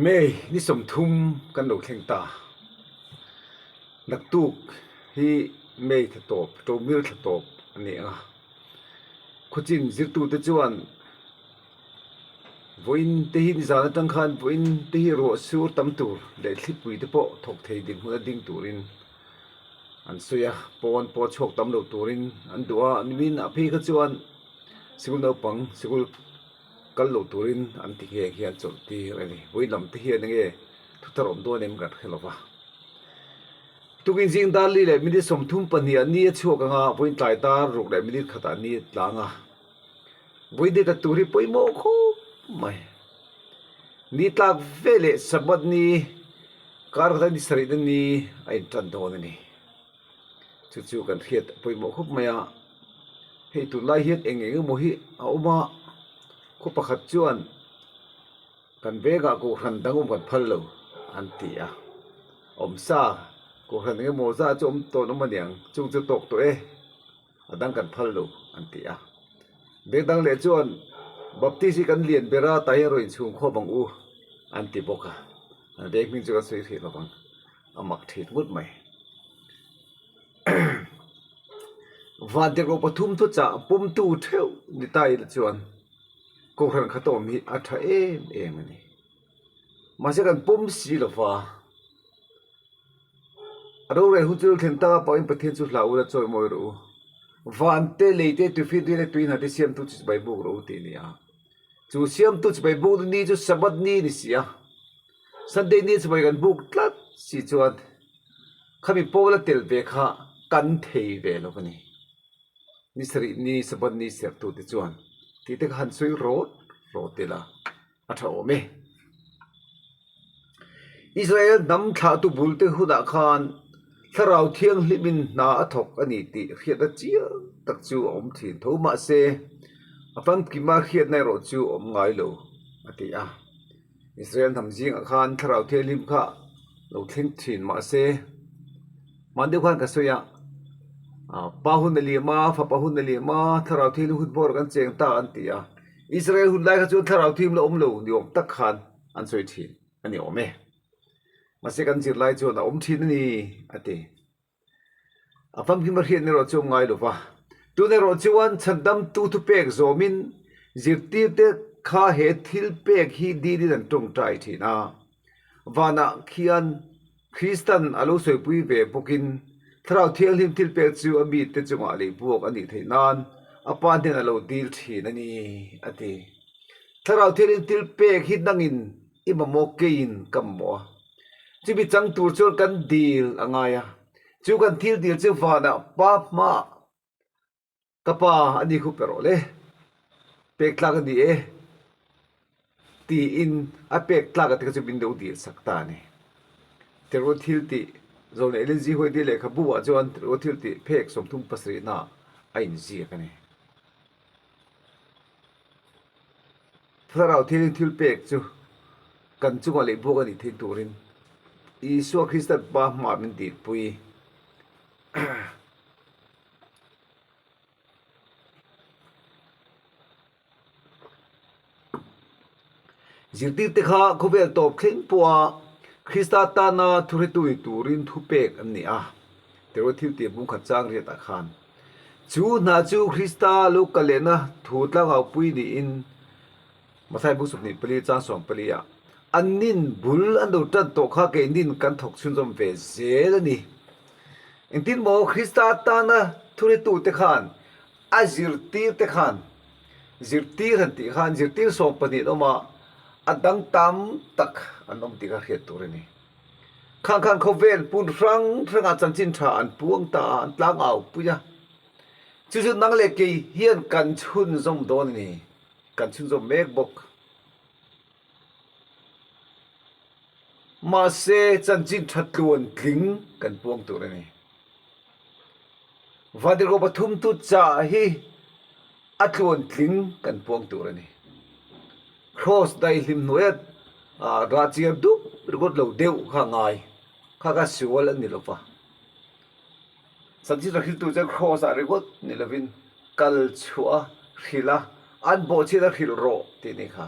เมนี่สมทุมกันดกเข่งตานักตุกที่เมทตบโตมิลทตบอันนี้คุจินจิตตุตจวนวินที่นิสานตั้งขันวินที่รัวสูตำตูเด็ดที่ปุยตะโปถกเทดินหัวดิ่งตูรินอันสุยปอนปอชกตำลูตูรินอันตัวอันวินอภิกจวนสิกุลเอาปังสิกุลกัลลูตูรินอันที่เฮียจุดที่อะไรนี่วินลำที่เฮียนี่ทุกตรมตัวเนมกัดเขลวะทุกินจิงดาลีเลยมิได้สมทุมปนีอันนี้ชั่วกังอ่ะวินตายตารุกเลยมิได้ขัดอันนี้หลังวินเด็ดตูริปอยโมโคไม่นี่ตากเวลสบัดนี้การกันดิสริดนี้ไอ้จันโดนนี่จู่ๆกันเฮียปอยโมคุบไม่อะให้ตุลาเฮียเองโมหิเอามาคุปขัดจวนกันเวกกูขันดังกันพัลโลอันตีอ่ะซากูขันดังโมซาจมโตน้ำมันยังจุงจะตกตัวดังกันพัลโลอันตีอ่ะเบกดังเลจวนบัพติสิกันเลียนเบราตายรอยชุงข้อบังอูอันติบกะเด็กมิงจะก็สวยทีละบังอามักทิดมุดไหมวันเด็กเราปฐุมทุจ่าปุ่มตูเที่ยวนิตายละจวนกูขันขัดตัวมีอัฐเอ็มนี่มาเสียกันปุ่มสีละฟ้าเราเรียนหุ่นจุลเทนตาปอยประเทศสุดลาวละจอยมวยรู้วันเตเลเตตุฟิดีเลตุยนาดิเซียมตุจิใบบุกรู้ตีนี่จูเซียมตุจิใบบุกนี่จูสบัดนี่นี่สิสันเดย์นี่จะไปกันบุกตัดสิจวนข้ามีโปละเตลเบค่ากันเทเวลกันนี่สรินี่สบัดนี่เสียตุติจวนที่เด็กหันสวยโรดเตล่าอัฐโอเมอิสราเอลนำข่าวตุบุลเตหุดาคานถ้าเราเที่ยงลิบินนาถกอันนี้ติเขียดเจียตักจูอมถิ่นทูมาเซอฟังกิมาเขียดในรถจูอมไงโลอติอิสราเอลทำจริงอาคารถ้าเราเที่ยงลิมข้าเราทิ้งถิ่นมาเซมันเดียวกันกับสุยาปาหุนเลียมาฟ้าปาหุนเลียมาถ้าเราที่หุ่นบอร์กันเจงตาอันติอิสราเอลหุ่นไล่กันจนถ้าเราทีมเราอมโลนิยมตักขันอันสวยถิ่นอันนี้อมเมมาเสกันจิตไล่จนอมถิ่นนี่อันติฟังพิมพ์เขียนในรถจงไงหรือวะตัวในรถจวนฉันดำตู้ทุเปกโซมินจิตตีเตข้าเหตุทิลเปกฮีดีดินันตรงใจทีน่ะวานะขียนคริสตันอาลุสวยปุยเวปุกินถ้าเราเที่ยงลิมทิลเปกจูอบีเตจงอะไรพวกอันนี้ที่นั่นอปานเดนอาลุดีลทีนั่นนี่อันที่ถ้าเราเที่ยงลิมทิลเปกฮิดนังอินอิมโมเกอินกัมโมจะมีจังตัวชนกันดีลอ่างไงจูกันทิลดีลจูฟ้านะป้ามากป้าอันนี้คุปเปโรเลยเป็กลากันดีตีอินอาเป็กลากันที่เขาจะบินดูดีลสักตาเนี่ยแต่รถทิลตีโซนเอลินจีหอยดีเลยขบัวจวนรถทิลตีเพกสมทุ่มภาษีน่าไอ้นี่จีกันเนี่ยถ้าเราทิลเป็กจูกันจูกันเลยพวกกันอีกที่ตัวรินอีสัวคริสต์บ้ามาเป็นดีปุยจิตติดข้าเขาเวลตบคลิ้งปัวคริสต์ตานาทุเรตุยตูรินทุเปกอันนี้แต่ว่าที่เตียบุ้งขัดจ้างเรียตาคานจูน่าจูคริสต์ลูกกันเลยนะถูกแล้วเอาปุยดีอินมาใส่บุษบนิปลีจ้างสองปลีอันนินบุลอันดูจันโตข้าเกนินกันถกชุนจมเวเซลนี่อินทินโมคริสต์ตานาทุเรตุเตคานอาจิรตีเตคานจิรตีขันติคานจิรตีสองปลีออกมาอันดังตามตักอันนอมติกาเขียนตัวนี้ข้างเขาเวลปุ่นรังอาจารย์จินทาอันปวงตาอันล้างเอาปุยะจู่ๆนังเล็กเฮียนกันชุนจมโดนนี่กันชุนจมเมฆบกมาเซจันจินทัดลวนกลิ้งกันปวงตัวนี้วันเดียวก็ปฐุมตุจ่าฮีอัดลวนกลิ้งกันปวงตัวนี้cross ได้ลิมหน่วยราชียดุหรือก็เราเดียวข้างไงข้าก็สิวแล้วนี่หรอปะสันติรักตัวจะ cross อะไรก็นี่ละวินกัลชัวฮิละอันโบชีละฮิลโรที่นี่ค่ะ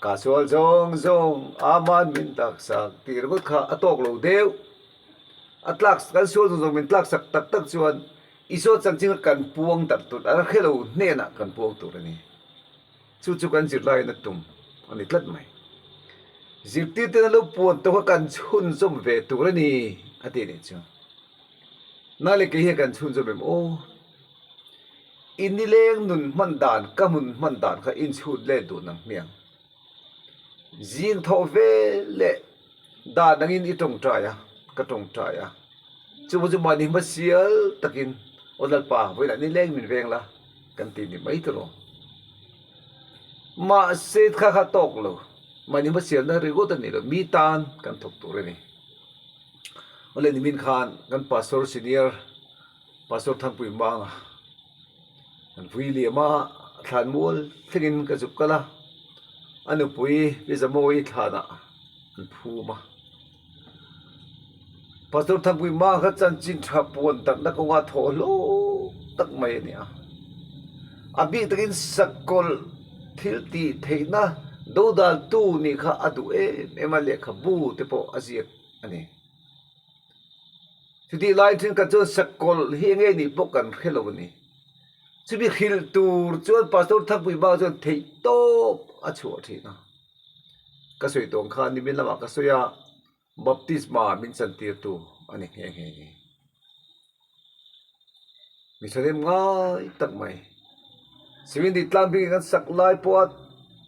กาสวลจงจงอามันมินตักสักตีรบุข้าอตอกโลเดวอัตลักษณ์กันสวลจงมินตักสักตักตักชวนอิสวจังจิงกันพวงตัดตุดอะไรเคโลเนน่ะกันพวงตุดนี่จู่ๆกันจิตไล่นัดตุมอันนี้ตัดไหมจิตที่นั่นลูกปวนตัวกันชุนจมเวตุรนี่อดีนี่จ้ะนั่นเลยกี่เหตุกันชุนจมเวโออินนี่เลี้ยงนุนมันด่านกะมุนมันด่านค่ะอินชุดเล่ดูนังเมียงจิงทอเวเล่ด่านนังอินอีตรงใจอ่ะกระตรงใจอ่ะจู่ๆมานี่มาเสียตะกินโอดัลป่าเวลานี่เลี้ยงมินเวงละกันตีนี่ไม่ตลอดมาเสดข้าตกโลมันนี่มาเสียนะริโกตันนี่โลมีตานกันตกตัวนี่วันนี้มินขานกันพาสโตร์ซีเนียร์พาสโตร์ทั้งปุยมังกันปุยเลียมาทานมูลทิ้งกันจุกกันละอันนี้ปุยพิจามวยทานะอันพูมาพาสโตร์ทั้งปุยมังเขาจันจินทับปวนตักนักว่าทอโลตักไม่เนี่ยอาบีตะกินสักคนทิลตีเทนะดูดัลตูนี่ข้าอดูเอมาเล็กขบูเตปออาเซียอันนี้ที่ไล่ถึงกันจนสักคนเฮียงเอนี่ปกันเขลวันนี้จะมีขิลตูจนพาสโตร์ทักปุยบ้าจนเทโตอาชัวทีนะก็สวยตรงข้านี่มินละมาก็สวยบัพติสมามินสันติตูอันนี้เฮ้ยมิสเดมง่ายตักไม่สิวินดิตลามพิกันสักลายปวด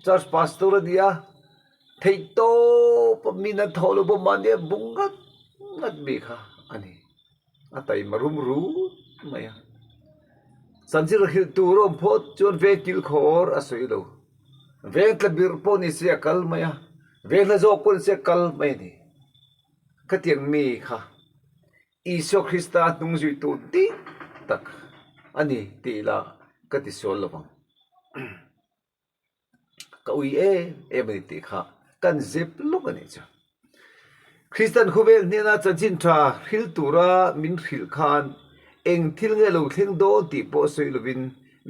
จัสพาสโตร์เดียเทโตปมินันทอลบมันเดียบุงงัดบีค่ะอันนี้อัตายมารุมรู้ไหมสันจิรขิลตูรมพอดจนเวกิลคอร์อสวยโลเวงตะบิรปนิเสียกัลไหมเวงตะโจปนิเสียกัลไหมนี่ก็เตียงมีค่ะอิสโคริสต์นุ่งจุยตูดิตักอันนี้ตีละก็ติดโซลบังก็อุยไม่ได้ตีค่ะกันเจ็บลูกอันนี้จ้ะคริสตันคูเวลเนี่ยนะจันจินทราฮิลตูรามินฮิลคานเองทิลเงลูทิงโดตีโปสวยลวิน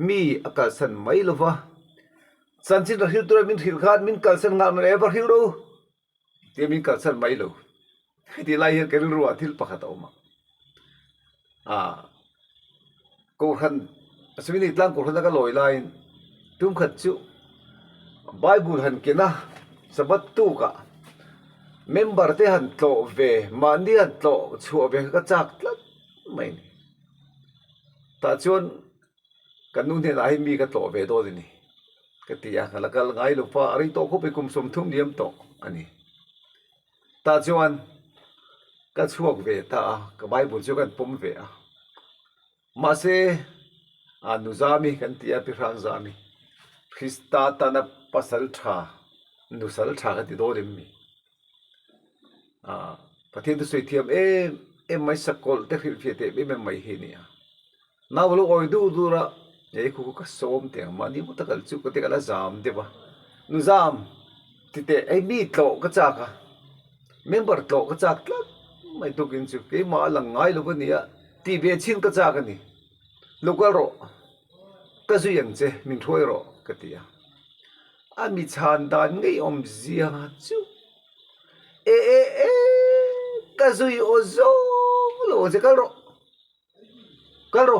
มีอากาศสันไม่ลวะจันจินทราฮิลตูรามินฮิลคานมินกัลสันงานมันเอฟฮิลโรที่มินกัลสันไม่ลวที่ไล่เห็นกันรู้ว่าทิลปะขัดออกมากูขันสวินิตลังกูขันนักลอยไลน์ทุ่มขัดจุไบเบิลหันกินะสบัดตู้กะเมมเบอร์ที่หันโตเวมันนี่หันโตชัวเวก็จักลัดไม่แต่ชวนกันนู่นที่ไหนมีก็โตเวโตดินี่ก็ตีอย่างแล้วก็ไงลูกฟ้าอะไรโตเขาไปคุมสมทุ่มเดียมโตอันนี้แต่ชวนก็ชัวเวตาก็ไบเบิลชวนกันปุ่มเวมาเซนุซามีกันที่อาพิรังซามีคริสตาตานะปัสสัลชานุสัลชากันที่โดดิมีประเทศที่สวยเทียมไม่สักคนแต่ฟิลฟิเตไม่เห็นเนี่ยน่าวลูกโอ้ยดูระคุกก็ส้มเตียงมันนี่มุตะกัลจุกติกัลจามเดี๋ยวนุซามที่เตมีโตก็จักเมมเบอร์โตก็จักลัดไม่ตุกินจุกมาหลังไงลูกเนี่ยที่เบียชินก็จักนี่ลูกก็รอก็สุยังเจมินช่วยรอก็ตีมีชันดานไงอมเสียจูก็สุยโอโซโลเจกันรอ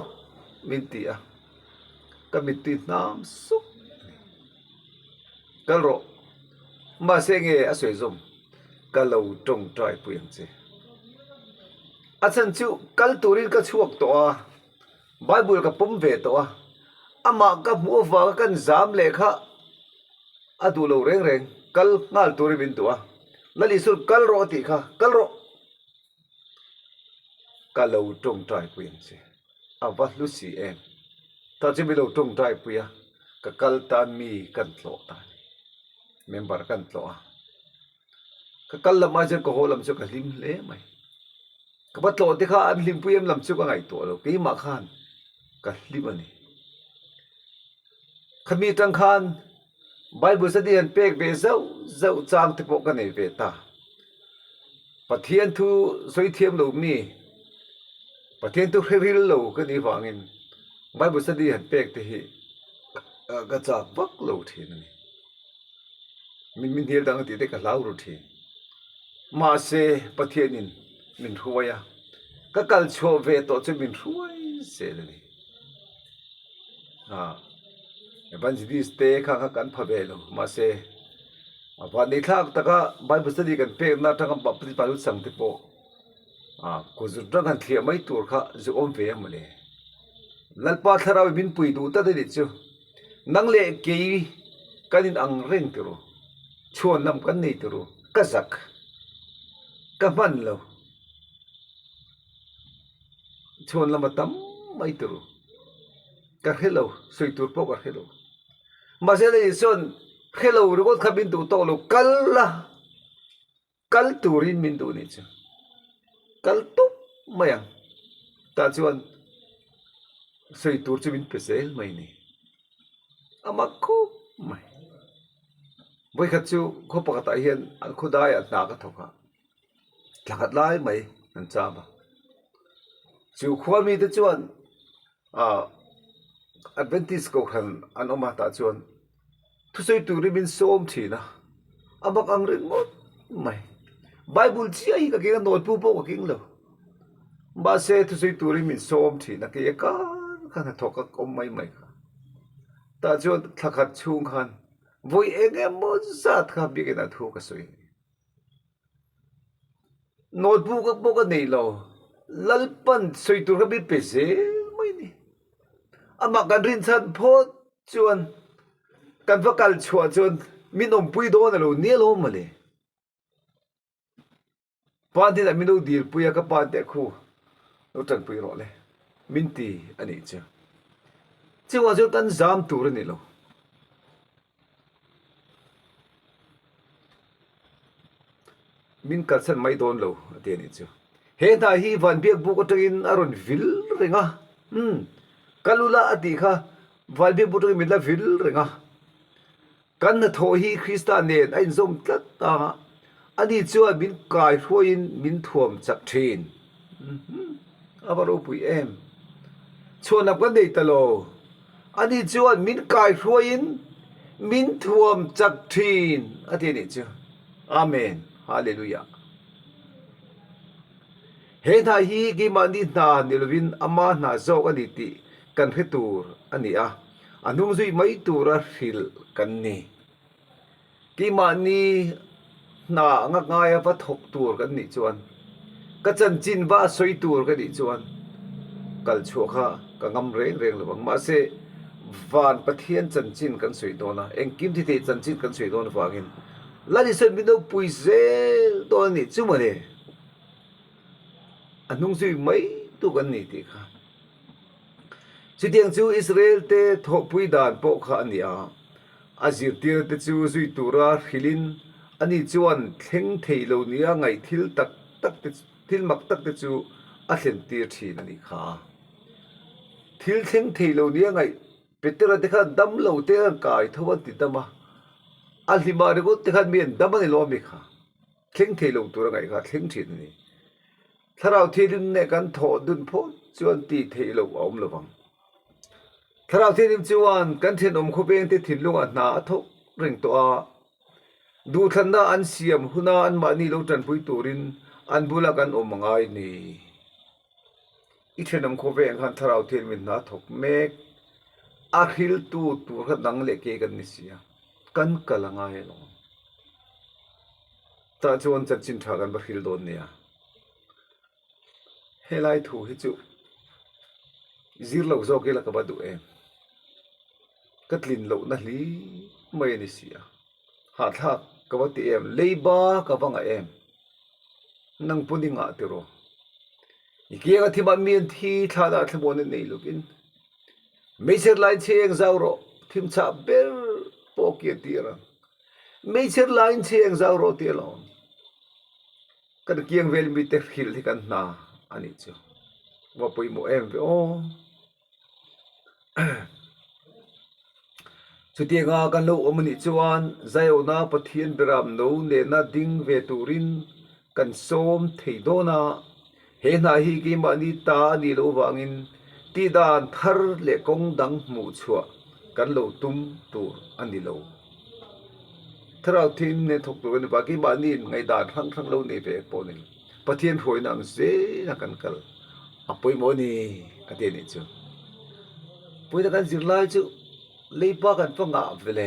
มินตีก็มินตีน้ำซุปกันรอมาเสงอสวยจมก็เราตรงใจปุยงเจฉันจูกัลตูรินก็ช่วงตัวไบเบิลก็ปุ่มเวตัวอามาก็มัวฟ้ากันจามเลขาดูเราเร่งกัลงาลตูริบินตัวนั่นลิสุกัลโรติค่ะกัลโรก็เราตรงใจปุยงเจวัดลุสีถ้าจะไม่เราตรงใจปุยก็กัลตามีกันโลตาเมมเบอร์กันโลก็กัลละมาจะก็โหลมจะก็ลิมเล่ไหมก็บัดโลที่ข้าอันลิมปุยมลำชุกไงตัวเรากี่มาขันก็ลิมันนี่ขมีตังขันไบเบิลสดีอันเป็กเบเจ้าจางที่พวกกันในเวตาปะเทียนทูสวยเทียมหลูมีปะเทียนทูเฮริลหลูกันนี่ฟังอินไบเบิลสดีอันเป็กที่ก็จากวักหลูทีนี่ min hel dang ti te ka lau ru thi ma se pathianin min ruaya ka kal cho ve to chu min ruai se le ni evangelist te kha kan phabe lo ma se ba ni thak taka bible study kan pe na tang ba pri palu sang te po ko zu tang han thia mai tur kha zu om ve amale lalpa thara bin pui du ta de chu nang le ke kanin ang reng tiro chuan lam kan nei tiro kazak ka man lo chuan lam tam mai tiro ka hello soi tur po ka hello ma se le son hello ro kha bin du to lo kal turin min du ni chu kal tu mayang ta chuan soi tur chu bin pesel mai ni amakku mai voi khat chu kho pa ta hian an khudai at na ka thoka tlakat lai mai an cha ba chu khwami te chuan adventist ko khan an oma ta chuan thu soi tu rimin som thina amak ang rin mo mai bible chi ai ka ke not pu po ka king lo ba se thu soi tu rimin som thina ke ka kana thoka kom mai mai ta chuan thakat chung khan voi enge mo zat kha bi ke na thu ka soi notebook ka po ka nei lo lalpan soi tu ka bi pese mai ni ama kan rin chan pho chuan kan vakal chua chuan minom pui do na lo ne lo male pa ti da mino dir puya ka pa te khu lo tan pui ro le minti ani cha chiwa jo tan jam tur ni lo min kalsan mai don lo ate ni chu he ta hi van biak bu ko tagin aron vil renga kalula ati kha van biak bu tagin la vil renga kan na tho hi Christian nen ain zom tlat ta ani chu min kai huain min thuam chak thin abaro pui em chona kan dei talo ani chu min kai huain min thuam chak thin ate ni chu amen hallelujah he na hi gi mani na nilwin ama na zo ani ti kan hetur ani anung zui mai tura hil kan ni ki mani na nga ngaya va thok tur kan ni chuan ka chan chin ba soi tur kan ni chuan kal chokha ka ngam reng reng lawang ma se van pathian chan chin kan soi dona engkim thi the chan chin kan soi don wangin lani sen bido puizel to ni chumane anung zui mai tu kan ni ti kha chitiang chu Israel te tho pui dan po kha ania azir tir te chu zui tura hilin ani chuan thleng theilo nia ngai thil tak tak te thil mak tak te chu a thlen tir thin ani kha thil thleng theilo nia ngai petera te kha dam lo te kai thowan ti tama alhima re ko te khan mien damani lo mi kha thleng theilo tura ngai kha thleng thin ni tharau thilin ne kan tho dun pho chuan ti theilo om lowang tharau thilim chuan kan thin om khopeng te thinlunga na athok reng to a du thanna an siam huna an mani lo tan pui turin an bula kan om mangai ni I thenam khopeng han tharau thilmin na thok mek a khil tu tur kha dang le ke kan ni sia kan kalanga he lo ta chuan chan chin tha kan ba khil don nia helai thu hi chu zir lo zo ke la ka ba du em katlin lo na hli mai ni sia ha thak ka ba ti em leiba ka banga em nang puninga tiro ikianga thiba mien thi thada thbon nei lukin meiser line cheng zawro thim cha ber poke tira meiser line cheng zawro tilo kan kiang vel mi te khil thi kan na ani chu wa poi mo em ve o chutianga kan lo omani chuan zayona pathian beram no ne na ding ve turin kan som theidona he na hi ki mani ta ni lo wangin ti dan thar le kong dang mu chua kan lo tum tur ani lo ถ้าเราทิ้งในถกตัวกันบากีบานีนไงดาทั้งเรานี่ไปปนิปะเทียนหวยนางเสนักันกัลอปุยโมนีอเดนิจูปุยตะกันจิรลายจูเลยปากันฟังอาเวเล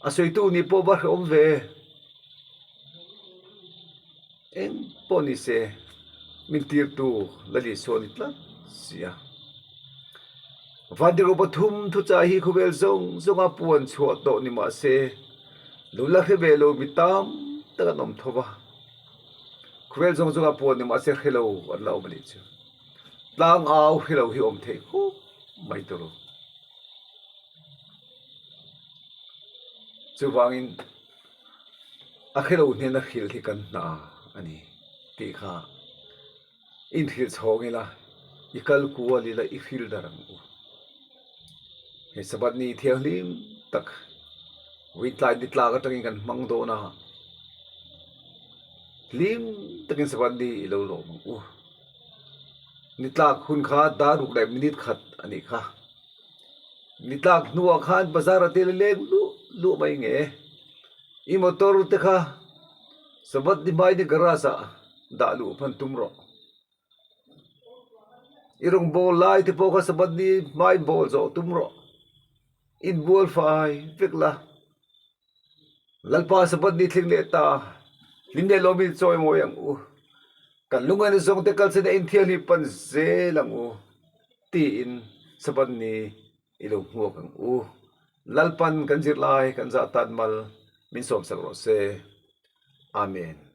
อาศัยตู้นี่ปอบาร์อมเวเอ็งปนิเซมินตีร์ตูลลิโซนิตละเสียวันเดียวปฐุมทุจาฮีคุเวลซงอาปวนชัวโตนิมาเซลุลักเฮเบโลมิตามตะกันอมทว่าคุเวลซงอาปวนนิมาเซเฮโลอัลลาอุบลิจูลางเอาเฮโลฮิอมเทคุไม่ตรุจูวางินอะเฮโลเนนักฮิลที่กันนาอันนี้ตีข้าอินฮิลชงอีละอีกัลกัวลีละอีฮิลดารังอูเฮสบัดนี้เที่ยวลิมตักวิตลายดิตลาก็ตั้งกันมังโดนะลิมตั้งสบัดนี้โลโลมังอูนิตลาคุณข้าดารุกได้มินิตขัดอันนี้ค่ะนิตลานัวข้านภาษาละเตลเลงลุไม่เงอีมอเตอร์เตค่ะสบัดนี้ไม่ได้กระซ่าดาลุพันตุมรอirong bol lai te poka sabad ni mai bol zo tumro in bol fai fikla lalpa sabad ni thingle ta linde lomi choi mo yang u kan lungan ni song te kal se in thial ni pan ze lang u ti in sabad ni ilo ngo kang u lalpan kan jir lai kan za tan mal min som sa ro se amen